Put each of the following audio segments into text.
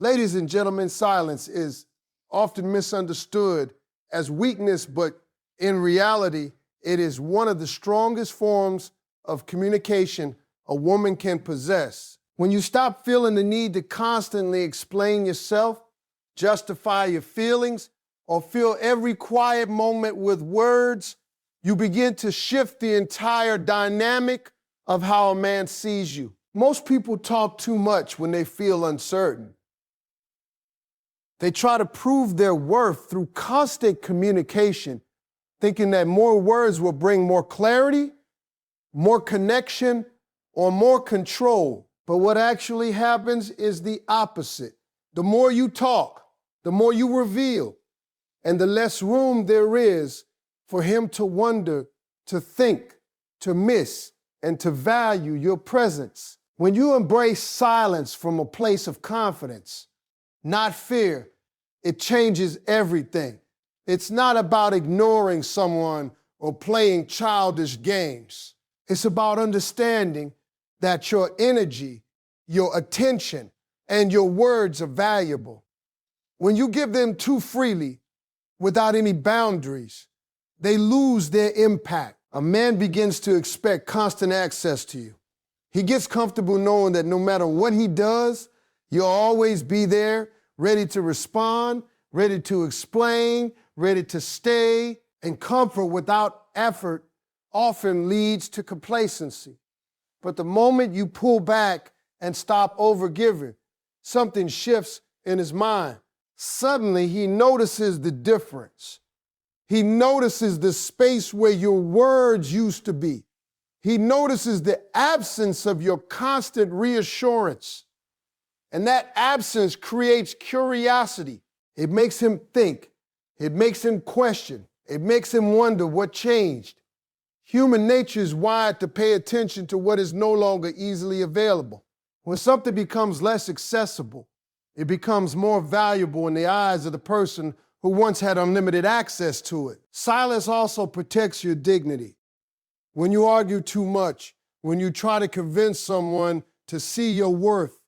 Ladies and gentlemen, silence is often misunderstood as weakness, but in reality, it is one of the strongest forms of communication a woman can possess. When you stop feeling the need to constantly explain yourself, justify your feelings, or fill every quiet moment with words, you begin to shift the entire dynamic of how a man sees you. Most people talk too much when they feel uncertain. They try to prove their worth through constant communication, thinking that more words will bring more clarity, more connection, or more control. But what actually happens is the opposite. The more you talk, the more you reveal, and the less room there is for him to wonder, to think, to miss, and to value your presence. When you embrace silence from a place of confidence, not fear, it changes everything. It's not about ignoring someone or playing childish games. It's about understanding that your energy, your attention, and your words are valuable. When you give them too freely, without any boundaries, they lose their impact. A man begins to expect constant access to you. He gets comfortable knowing that no matter what he does, you'll always be there, ready to respond, ready to explain, ready to stay, and comfort without effort often leads to complacency. But the moment you pull back and stop overgiving, something shifts in his mind. Suddenly, he notices the difference. He notices the space where your words used to be. He notices the absence of your constant reassurance. And that absence creates curiosity. It makes him think. It makes him question. It makes him wonder what changed. Human nature is wired to pay attention to what is no longer easily available. When something becomes less accessible, it becomes more valuable in the eyes of the person who once had unlimited access to it. Silence also protects your dignity. When you argue too much, when you try to convince someone to see your worth,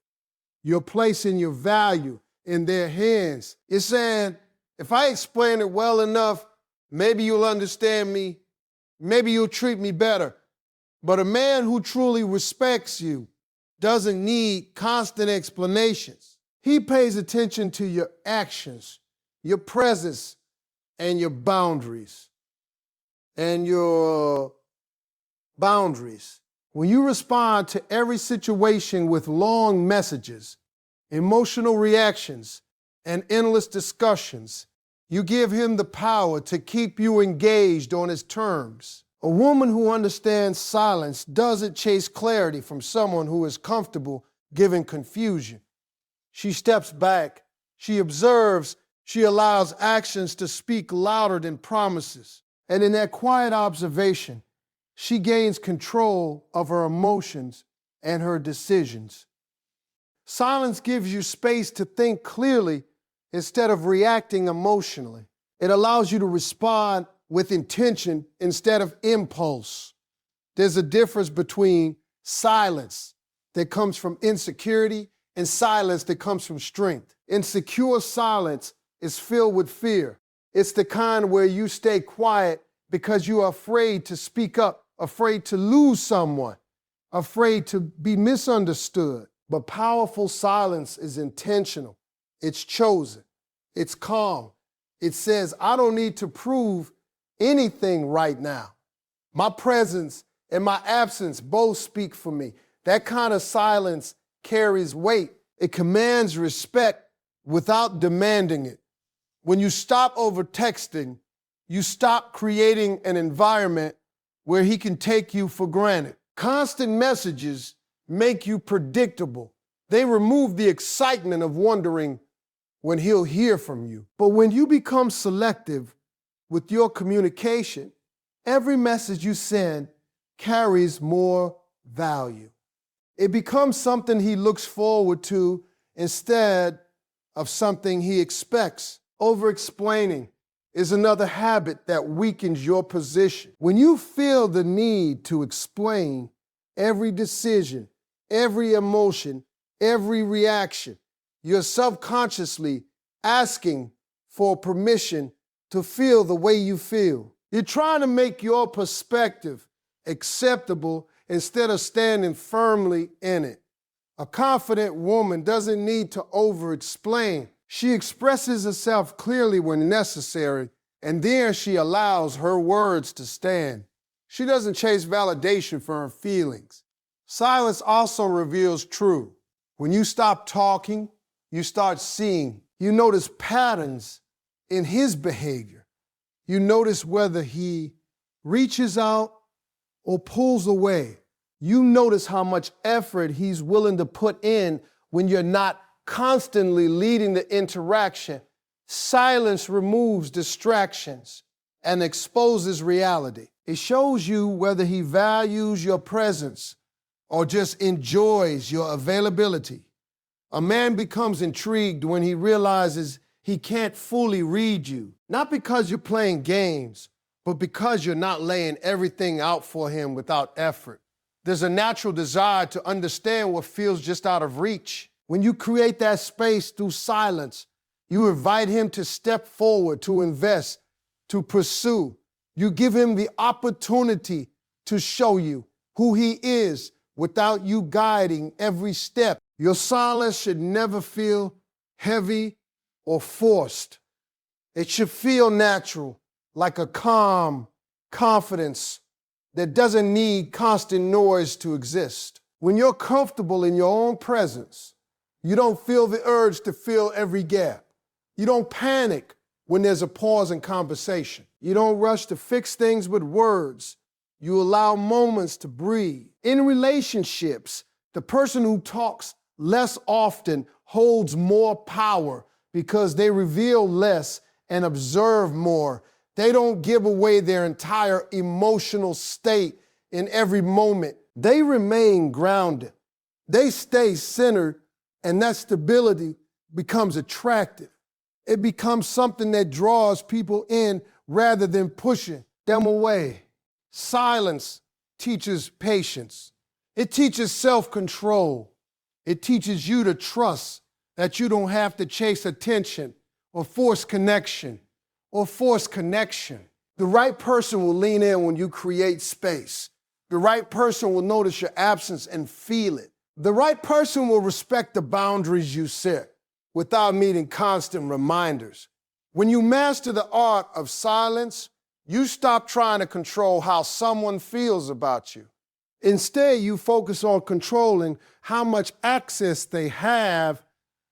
your place and your value in their hands, you're saying, if I explain it well enough, maybe you'll understand me, maybe you'll treat me better. But a man who truly respects you doesn't need constant explanations. He pays attention to your actions, your presence, and your boundaries. When you respond to every situation with long messages, emotional reactions, and endless discussions, you give him the power to keep you engaged on his terms. A woman who understands silence doesn't chase clarity from someone who is comfortable giving confusion. She steps back, she observes, she allows actions to speak louder than promises. And in that quiet observation, she gains control of her emotions and her decisions. Silence gives you space to think clearly instead of reacting emotionally. It allows you to respond with intention instead of impulse. There's a difference between silence that comes from insecurity and silence that comes from strength. Insecure silence is filled with fear. It's the kind where you stay quiet because you are afraid to speak up, afraid to lose someone, afraid to be misunderstood. But powerful silence is intentional. It's chosen. It's calm. It says, I don't need to prove anything right now. My presence and my absence both speak for me. That kind of silence carries weight. It commands respect without demanding it. When you stop over texting, you stop creating an environment where he can take you for granted. Constant messages make you predictable. They remove the excitement of wondering when he'll hear from you. But when you become selective with your communication, every message you send carries more value. It becomes something he looks forward to instead of something he expects. Over-explaining is another habit that weakens your position. When you feel the need to explain every decision, every emotion, every reaction, You're subconsciously asking for permission to feel the way you feel. You're trying to make your perspective acceptable instead of standing firmly in it. A confident woman doesn't need to over-explain. She expresses herself clearly when necessary, and then she allows her words to stand. She doesn't chase validation for her feelings. Silence also reveals truth. When you stop talking, you start seeing. You notice patterns in his behavior. You notice whether he reaches out or pulls away. You notice how much effort he's willing to put in when you're not constantly leading the interaction. Silence removes distractions and exposes reality. It shows you whether he values your presence or just enjoys your availability. A man becomes intrigued when he realizes he can't fully read you, not because you're playing games, but because you're not laying everything out for him without effort. There's a natural desire to understand what feels just out of reach. When you create that space through silence, you invite him to step forward, to invest, to pursue. You give him the opportunity to show you who he is without you guiding every step. Your silence should never feel heavy or forced. It should feel natural, like a calm confidence that doesn't need constant noise to exist. When you're comfortable in your own presence, you don't feel the urge to fill every gap. You don't panic when there's a pause in conversation. You don't rush to fix things with words. You allow moments to breathe. In relationships, the person who talks less often holds more power because they reveal less and observe more. They don't give away their entire emotional state in every moment. They remain grounded. They stay centered, and that stability becomes attractive. It becomes something that draws people in rather than pushing them away. Silence teaches patience. It teaches self-control. It teaches you to trust that you don't have to chase attention or force connection. The right person will lean in when you create space. The right person will notice your absence and feel it. The right person will respect the boundaries you set without needing constant reminders. When you master the art of silence, you stop trying to control how someone feels about you. Instead, you focus on controlling how much access they have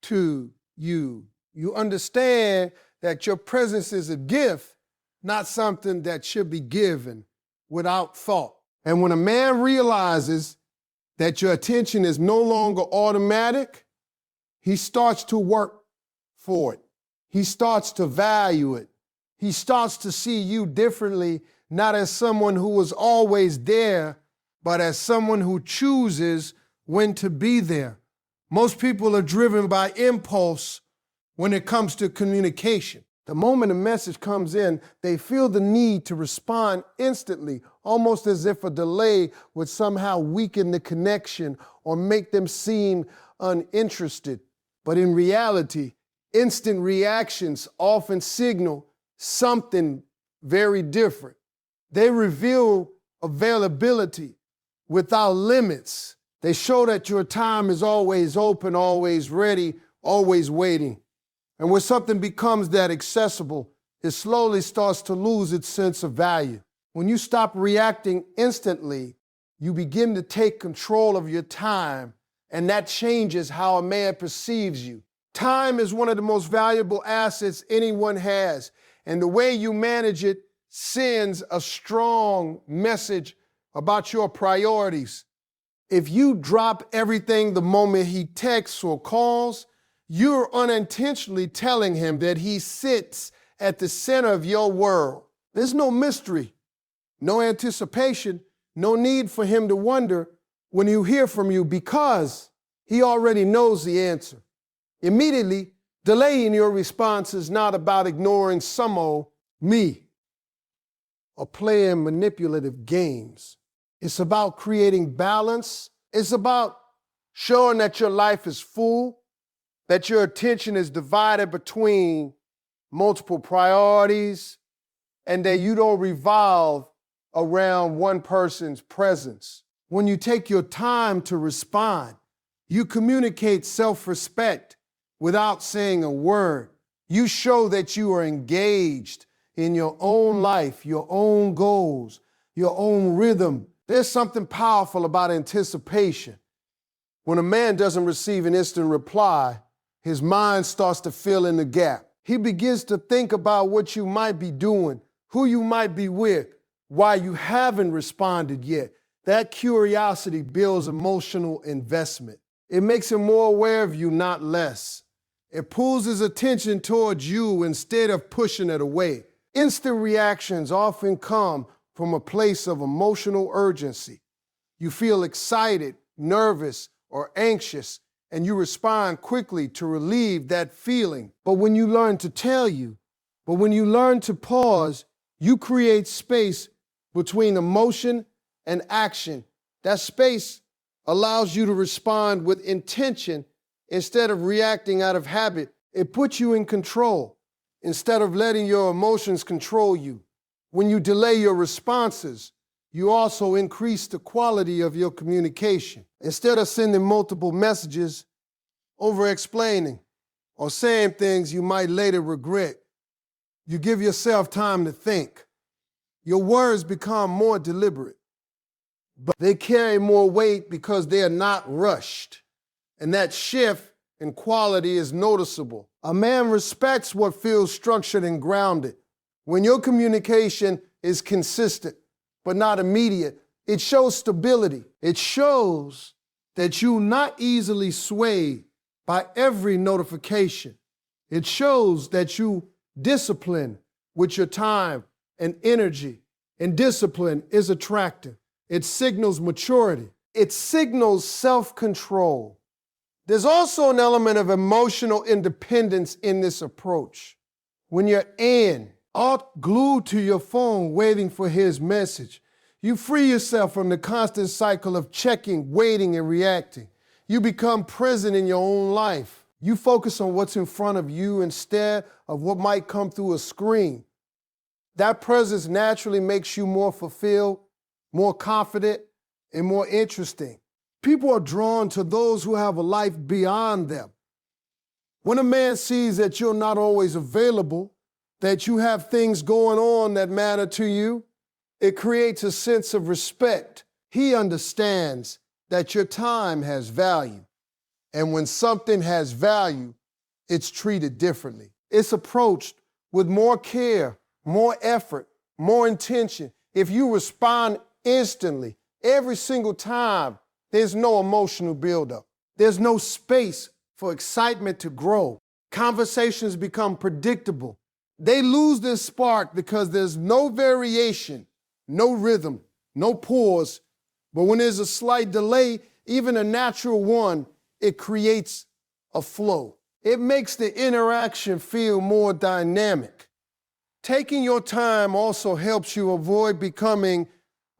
to you. You understand that your presence is a gift, not something that should be given without thought. And when a man realizes that your attention is no longer automatic, he starts to work for it. He starts to value it. He starts to see you differently, not as someone who was always there, but as someone who chooses when to be there. Most people are driven by impulse when it comes to communication. The moment a message comes in, they feel the need to respond instantly, almost as if a delay would somehow weaken the connection or make them seem uninterested. But in reality, instant reactions often signal something very different. They reveal availability without limits. They show that your time is always open, always ready, always waiting. And when something becomes that accessible, it slowly starts to lose its sense of value. When you stop reacting instantly, you begin to take control of your time, and that changes how a man perceives you. Time is one of the most valuable assets anyone has, and the way you manage it sends a strong message about your priorities. If you drop everything the moment he texts or calls, you're unintentionally telling him that he sits at the center of your world. There's no mystery, no anticipation, no need for him to wonder when you hear from you because he already knows the answer. Immediately, delaying your response is not about ignoring some old me or playing manipulative games. It's about creating balance. It's about showing that your life is full that your attention is divided between multiple priorities, and that you don't revolve around one person's presence. When you take your time to respond, you communicate self-respect without saying a word. You show that you are engaged in your own life, your own goals, your own rhythm. There's something powerful about anticipation. When a man doesn't receive an instant reply, his mind starts to fill in the gap. He begins to think about what you might be doing, who you might be with, why you haven't responded yet. That curiosity builds emotional investment. It makes him more aware of you, not less. It pulls his attention towards you instead of pushing it away. Instant reactions often come from a place of emotional urgency. You feel excited, nervous, or anxious, and you respond quickly to relieve that feeling. But when you learn to pause, you create space between emotion and action. That space allows you to respond with intention instead of reacting out of habit. It puts you in control instead of letting your emotions control you. When you delay your responses, you also increase the quality of your communication. Instead of sending multiple messages, over-explaining, or saying things you might later regret, you give yourself time to think. Your words become more deliberate, but they carry more weight because they are not rushed. And that shift in quality is noticeable. A man respects what feels structured and grounded. When your communication is consistent, but not immediate, it shows stability. It shows that you're not easily swayed by every notification. It shows that you discipline with your time and energy. And discipline is attractive. It signals maturity. It signals self-control. There's also an element of emotional independence in this approach. When you're glued to your phone waiting for his message, you free yourself from the constant cycle of checking, waiting, and reacting. You become present in your own life. You focus on what's in front of you instead of what might come through a screen. That presence naturally makes you more fulfilled, more confident, and more interesting. People are drawn to those who have a life beyond them. When a man sees that you're not always available, that you have things going on that matter to you, it creates a sense of respect. He understands that your time has value. And when something has value, it's treated differently. It's approached with more care, more effort, more intention. If you respond instantly, every single time, there's no emotional buildup. There's no space for excitement to grow. Conversations become predictable. They lose their spark because there's no variation, no rhythm, no pause. But when there's a slight delay, even a natural one, it creates a flow. It makes the interaction feel more dynamic. Taking your time also helps you avoid becoming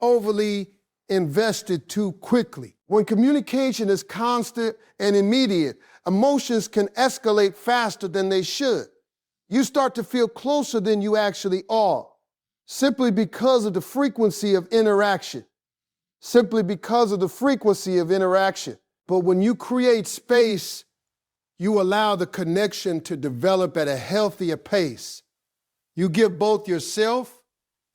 overly invested too quickly. When communication is constant and immediate, emotions can escalate faster than they should. You start to feel closer than you actually are, simply because of the frequency of interaction. But when you create space, you allow the connection to develop at a healthier pace. You give both yourself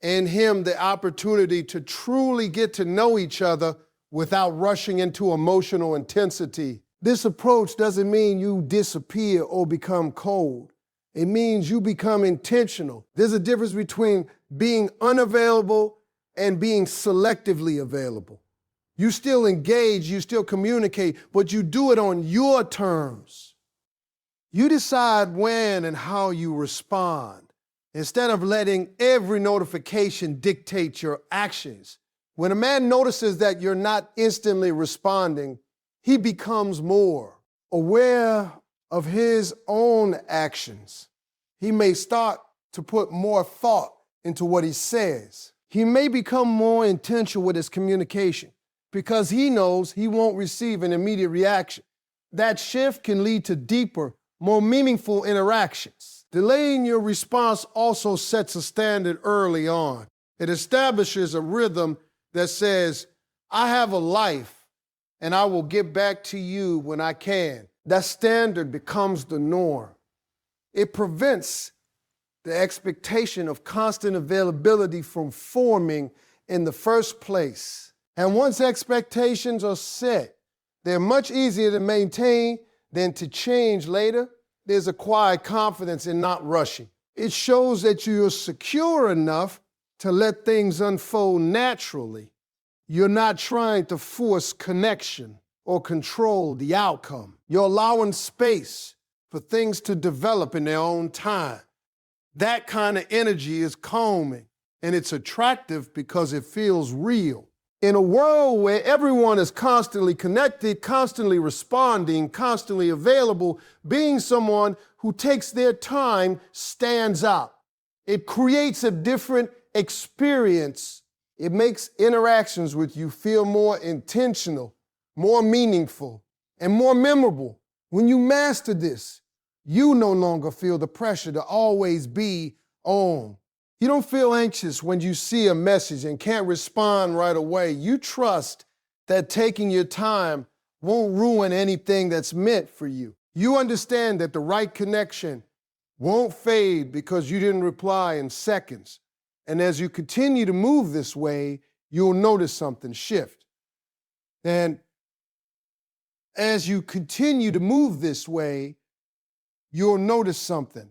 and him the opportunity to truly get to know each other without rushing into emotional intensity. This approach doesn't mean you disappear or become cold. It means you become intentional. There's a difference between being unavailable and being selectively available. You still engage, you still communicate, but you do it on your terms. You decide when and how you respond, instead of letting every notification dictate your actions. When a man notices that you're not instantly responding, he becomes more aware of his own actions. He may start to put more thought into what he says. He may become more intentional with his communication because he knows he won't receive an immediate reaction. That shift can lead to deeper, more meaningful interactions. Delaying your response also sets a standard early on. It establishes a rhythm that says, I have a life and I will get back to you when I can. That standard becomes the norm. It prevents the expectation of constant availability from forming in the first place. And once expectations are set, they're much easier to maintain than to change later. There's a quiet confidence in not rushing. It shows that you're secure enough to let things unfold naturally. You're not trying to force connection or control the outcome. You're allowing space for things to develop in their own time. That kind of energy is calming, and it's attractive because it feels real. In a world where everyone is constantly connected, constantly responding, constantly available, being someone who takes their time stands out. It creates a different experience. It makes interactions with you feel more intentional, more meaningful, and more memorable. When you master this, you no longer feel the pressure to always be on. You don't feel anxious when you see a message and can't respond right away. You trust that taking your time won't ruin anything that's meant for you. You understand that the right connection won't fade because you didn't reply in seconds. And as you continue to move this way, you'll notice something shift. And as you continue to move this way, you'll notice something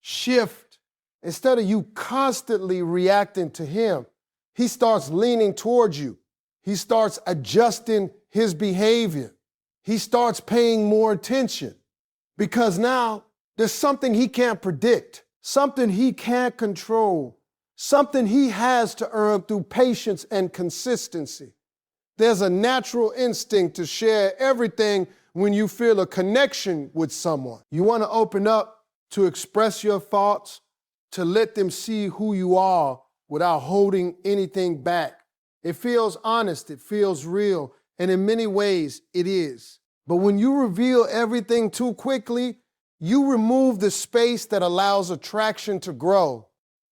shift. Instead of you constantly reacting to him, he starts leaning towards you. He starts adjusting his behavior. He starts paying more attention because now there's something he can't predict, something he can't control, something he has to earn through patience and consistency. There's a natural instinct to share everything when you feel a connection with someone. You want to open up to express your thoughts, to let them see who you are without holding anything back. It feels honest, it feels real, and in many ways it is. But when you reveal everything too quickly, you remove the space that allows attraction to grow.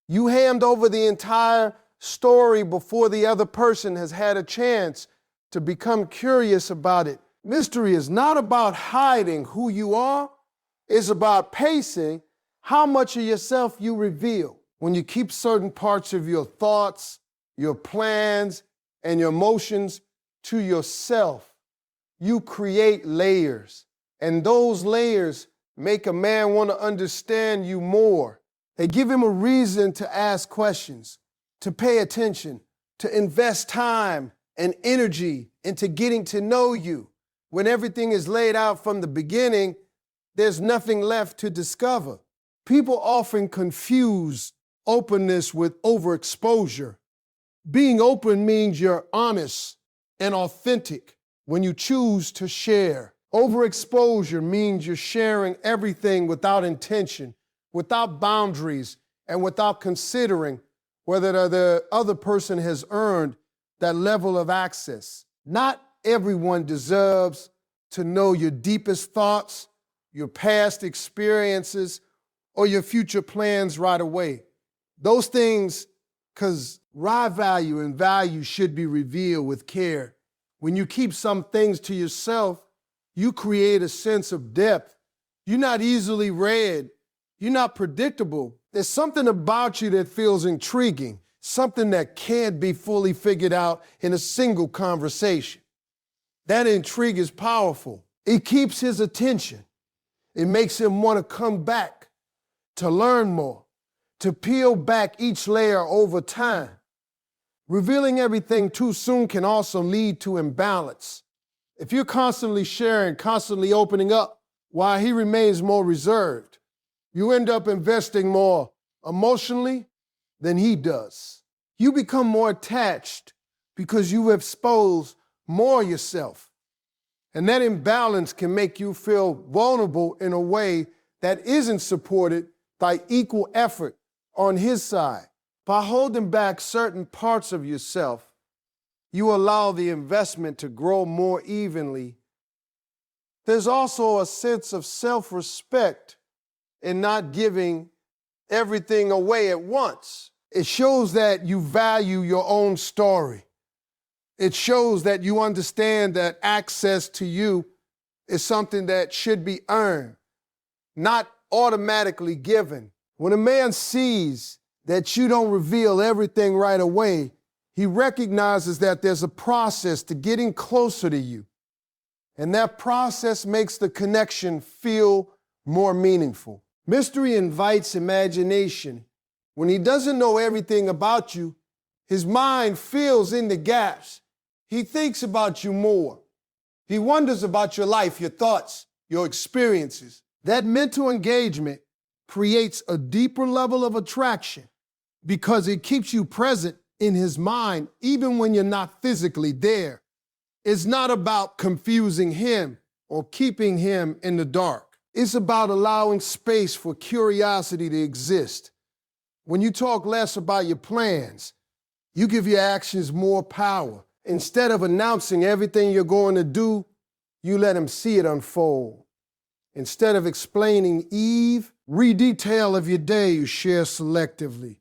You hand over the entire story before the other person has had a chance to become curious about it. Mystery is not about hiding who you are, it's about pacing how much of yourself you reveal. When you keep certain parts of your thoughts, your plans, and your emotions to yourself, you create layers. And those layers make a man want to understand you more. They give him a reason to ask questions, to pay attention, to invest time and energy into getting to know you. When everything is laid out from the beginning, there's nothing left to discover. People often confuse openness with overexposure. Being open means you're honest and authentic when you choose to share. Overexposure means you're sharing everything without intention, without boundaries, and without considering whether the other person has earned that level of access. Not everyone deserves to know your deepest thoughts, your past experiences, or your future plans right away. Those things, because raw value and value should be revealed with care. When you keep some things to yourself, you create a sense of depth. You're not easily read. You're not predictable. There's something about you that feels intriguing, something that can't be fully figured out in a single conversation. That intrigue is powerful. It keeps his attention. It makes him want to come back, to learn more, to peel back each layer over time. Revealing everything too soon can also lead to imbalance. If you're constantly sharing, constantly opening up, while he remains more reserved, you end up investing more emotionally than he does. You become more attached because you expose more yourself. And that imbalance can make you feel vulnerable in a way that isn't supported by equal effort on his side. By holding back certain parts of yourself, you allow the investment to grow more evenly There's also a sense of self-respect in not giving everything away at once. It shows that you value your own story. It shows that you understand that access to you is something that should be earned, not automatically given. When a man sees that you don't reveal everything right away, he recognizes that there's a process to getting closer to you. And that process makes the connection feel more meaningful. Mystery invites imagination. When he doesn't know everything about you, his mind fills in the gaps. He thinks about you more. He wonders about your life, your thoughts, your experiences. That mental engagement creates a deeper level of attraction because it keeps you present in his mind even when you're not physically there. It's not about confusing him or keeping him in the dark. It's about allowing space for curiosity to exist. When you talk less about your plans, you give your actions more power. Instead of announcing everything you're going to do, you let him see it unfold. Instead of explaining Eve, redetail of your day you share selectively.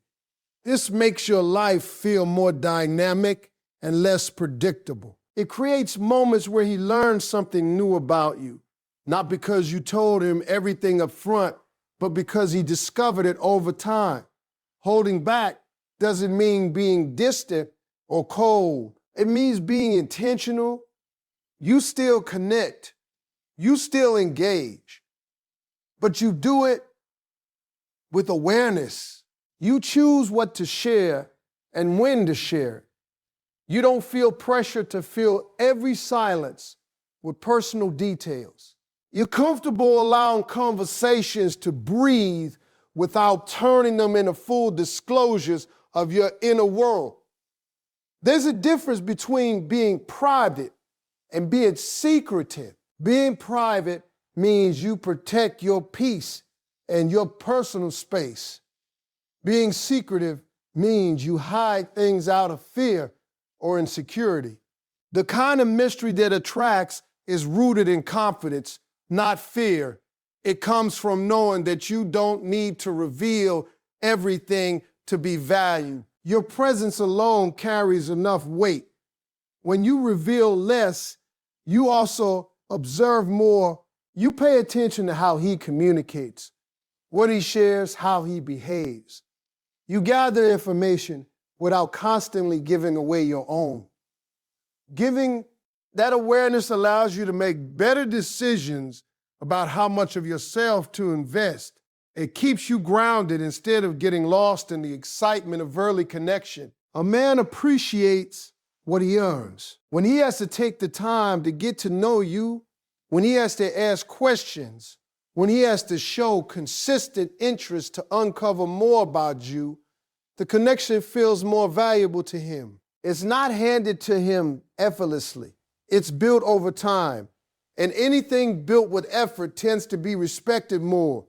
This makes your life feel more dynamic and less predictable. It creates moments where he learns something new about you, not because you told him everything up front, but because he discovered it over time. Holding back doesn't mean being distant or cold. It means being intentional. You still connect. You still engage. But you do it with awareness. You choose what to share and when to share it. You don't feel pressure to fill every silence with personal details. You're comfortable allowing conversations to breathe without turning them into full disclosures of your inner world. There's a difference between being private and being secretive. Being private means you protect your peace and your personal space. Being secretive means you hide things out of fear or insecurity. The kind of mystery that attracts is rooted in confidence, not fear. It comes from knowing that you don't need to reveal everything to be valued. Your presence alone carries enough weight. When you reveal less, you also observe more. You pay attention to how he communicates, what he shares, how he behaves. You gather information without constantly giving away your own. Giving that awareness allows you to make better decisions about how much of yourself to invest. It keeps you grounded instead of getting lost in the excitement of early connection. A man appreciates what he earns. When he has to take the time to get to know you, when he has to ask questions, when he has to show consistent interest to uncover more about you, the connection feels more valuable to him. It's not handed to him effortlessly. It's built over time. And anything built with effort tends to be respected more.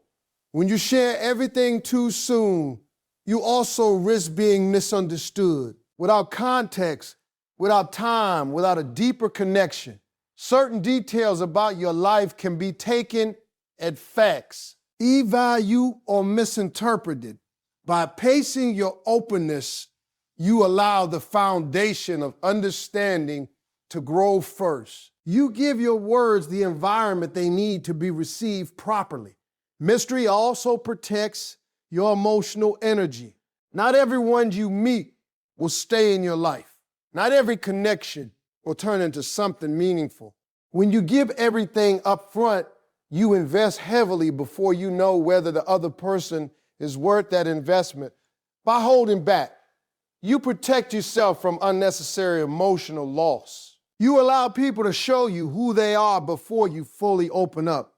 When you share everything too soon, you also risk being misunderstood. Without context, without time, without a deeper connection, certain details about your life can be taken at facts, devalued or misinterpreted. By pacing your openness, you allow the foundation of understanding to grow first. You give your words the environment they need to be received properly. Mystery also protects your emotional energy. Not everyone you meet will stay in your life. Not every connection will turn into something meaningful. When you give everything up front, you invest heavily before you know whether the other person is worth that investment. By holding back, you protect yourself from unnecessary emotional loss. You allow people to show you who they are before you fully open up.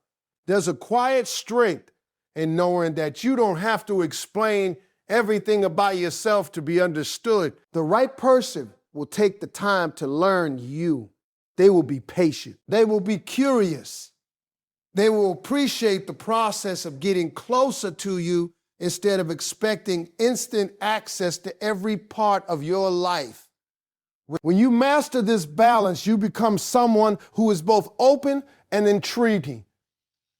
There's a quiet strength in knowing that you don't have to explain everything about yourself to be understood. The right person will take the time to learn you. They will be patient. They will be curious. They will appreciate the process of getting closer to you instead of expecting instant access to every part of your life. When you master this balance, you become someone who is both open and intriguing.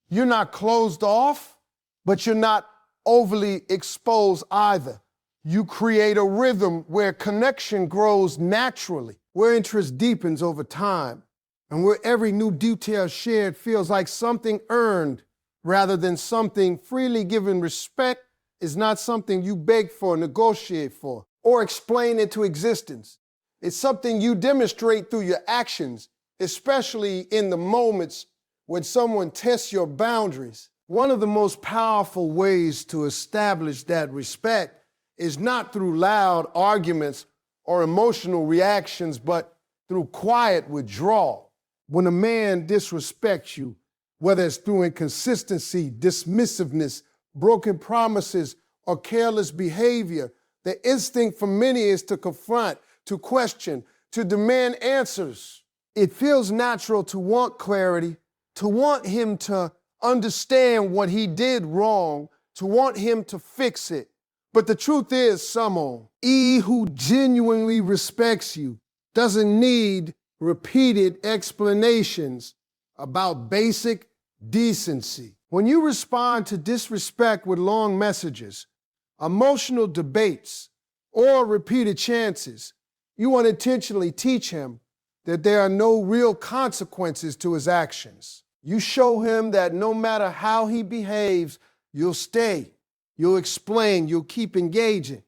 You're not closed off, but you're not overly exposed either. You create a rhythm where connection grows naturally, where interest deepens over time, and where every new detail shared feels like something earned rather than something freely given. Respect is not something you beg for, negotiate for, or explain into existence. It's something you demonstrate through your actions, especially in the moments when someone tests your boundaries. One of the most powerful ways to establish that respect is not through loud arguments or emotional reactions, but through quiet withdrawal. When a man disrespects you, whether it's through inconsistency, dismissiveness, broken promises, or careless behavior, the instinct for many is to confront, to question, to demand answers. It feels natural to want clarity, to want him to understand what he did wrong, to want him to fix it. But the truth is, someone, he who genuinely respects you doesn't need repeated explanations about basic decency. When you respond to disrespect with long messages, emotional debates, or repeated chances, you unintentionally teach him that there are no real consequences to his actions. You show him that no matter how he behaves, you'll stay, you'll explain, you'll keep engaging.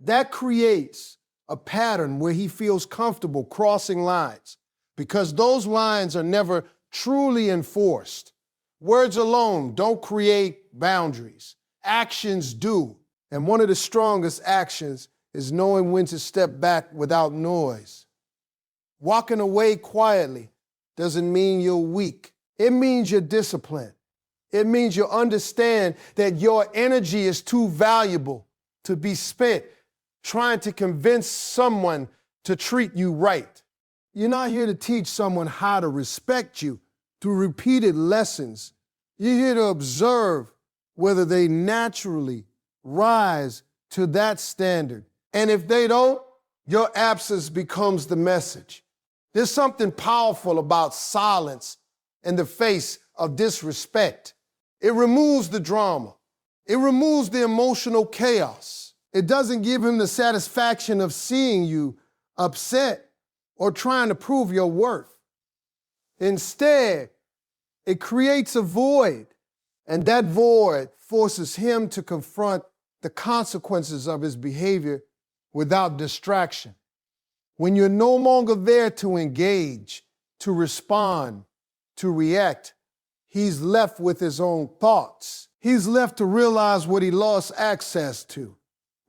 That creates a pattern where he feels comfortable crossing lines, because those lines are never truly enforced. Words alone don't create boundaries. Actions do. And one of the strongest actions is knowing when to step back without noise. Walking away quietly doesn't mean you're weak. It means you're disciplined. It means you understand that your energy is too valuable to be spent trying to convince someone to treat you right. You're not here to teach someone how to respect you through repeated lessons. You're here to observe whether they naturally rise to that standard. And if they don't, your absence becomes the message. There's something powerful about silence in the face of disrespect. It removes the drama. It removes the emotional chaos. It doesn't give him the satisfaction of seeing you upset or trying to prove your worth. Instead, it creates a void, and that void forces him to confront the consequences of his behavior without distraction. When you're no longer there to engage, to respond, to react, he's left with his own thoughts. He's left to realize what he lost access to.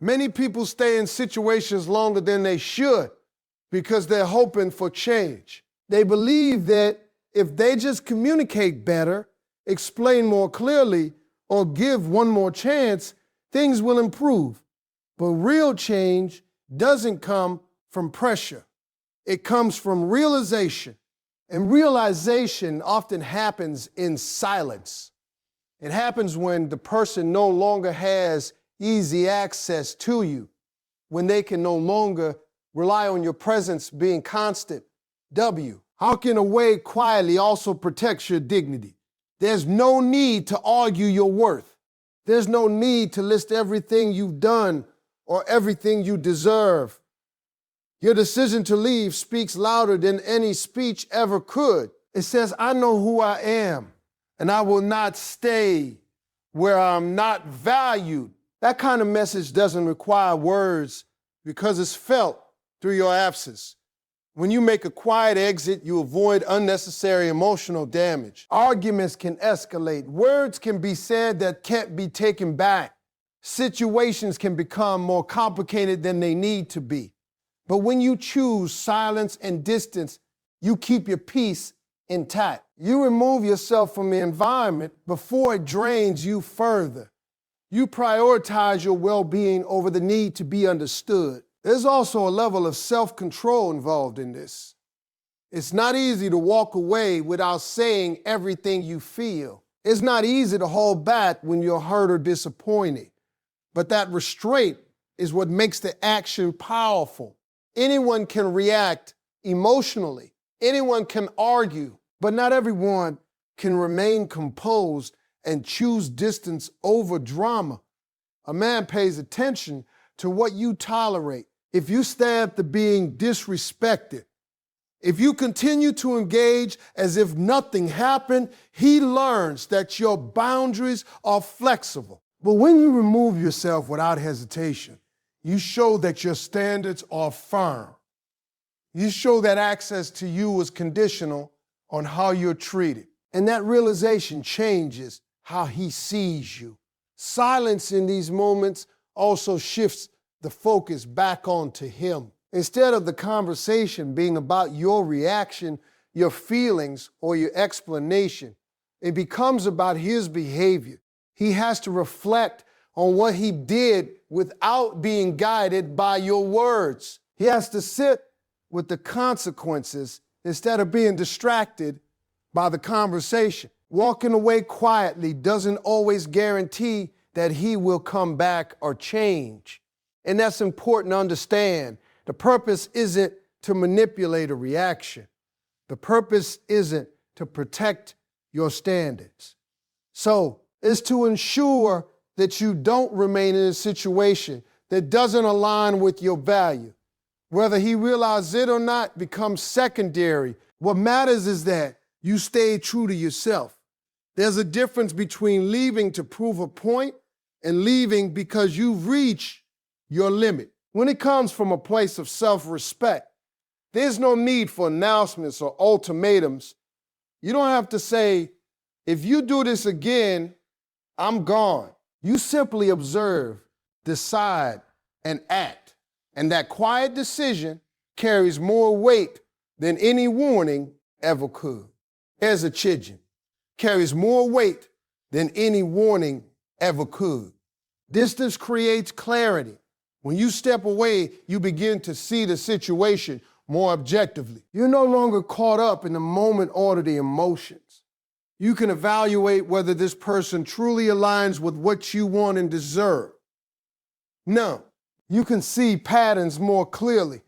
Many people stay in situations longer than they should because they're hoping for change. They believe that if they just communicate better, explain more clearly, or give one more chance, things will improve. But real change doesn't come from pressure. It comes from realization. And realization often happens in silence. It happens when the person no longer has easy access to you, when they can no longer rely on your presence being constant. Walking away quietly also protects your dignity. There's no need to argue your worth. There's no need to list everything you've done or everything you deserve. Your decision to leave speaks louder than any speech ever could. It says, I know who I am, and I will not stay where I'm not valued. That kind of message doesn't require words because it's felt through your absence. When you make a quiet exit, you avoid unnecessary emotional damage. Arguments can escalate. Words can be said that can't be taken back. Situations can become more complicated than they need to be. But when you choose silence and distance, you keep your peace intact. You remove yourself from the environment before it drains you further. You prioritize your well-being over the need to be understood. There's also a level of self-control involved in this. It's not easy to walk away without saying everything you feel. It's not easy to hold back when you're hurt or disappointed. But that restraint is what makes the action powerful. Anyone can react emotionally. Anyone can argue, but not everyone can remain composed and choose distance over drama. A man pays attention to what you tolerate. If you stand to being disrespected, if you continue to engage as if nothing happened, he learns that your boundaries are flexible. But when you remove yourself without hesitation, you show that your standards are firm. You show that access to you is conditional on how you're treated. And that realization changes how he sees you. Silence in these moments also shifts the focus back onto him. Instead of the conversation being about your reaction, your feelings, or your explanation, it becomes about his behavior. He has to reflect on what he did without being guided by your words. He has to sit with the consequences instead of being distracted by the conversation. Walking away quietly doesn't always guarantee that he will come back or change. And that's important to understand. The purpose isn't to manipulate a reaction. The purpose isn't to protect your standards. So it's to ensure that you don't remain in a situation that doesn't align with your value. Whether he realizes it or not becomes secondary. What matters is that you stay true to yourself. There's a difference between leaving to prove a point and leaving because you've reached your limit. When it comes from a place of self-respect, there's no need for announcements or ultimatums. You don't have to say, if you do this again, I'm gone. You simply observe, decide, and act. And that quiet decision carries more weight than any warning ever could. Here's a Chidgen. Carries more weight than any warning ever could. Distance creates clarity. When you step away, you begin to see the situation more objectively. You're no longer caught up in the moment or the emotions. You can evaluate whether this person truly aligns with what you want and deserve. No, you can see patterns more clearly.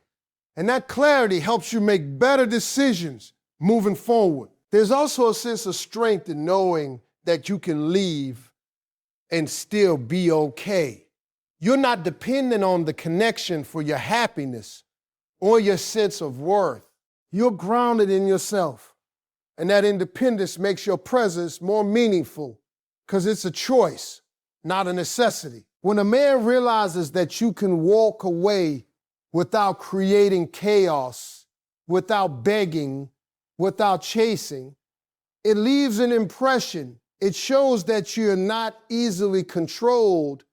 And that clarity helps you make better decisions moving forward. There's also a sense of strength in knowing that you can leave and still be okay. You're not dependent on the connection for your happiness or your sense of worth. You're grounded in yourself. And that independence makes your presence more meaningful because it's a choice, not a necessity. When a man realizes that you can walk away without creating chaos, without begging, without chasing, it leaves an impression. It shows that you're not easily controlled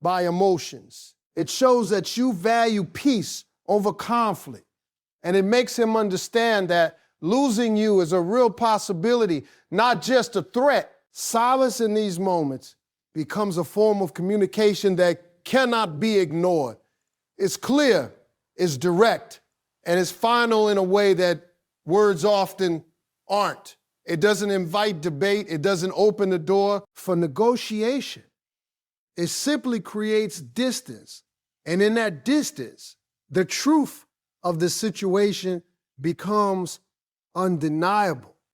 by emotions. It shows that you value peace over conflict. And it makes him understand that losing you is a real possibility, not just a threat. Silence in these moments becomes a form of communication that cannot be ignored. It's clear, it's direct, and it's final in a way that words often aren't. It doesn't invite debate. It doesn't open the door for negotiation. It simply creates distance. And in that distance, the truth of the situation becomes undeniable.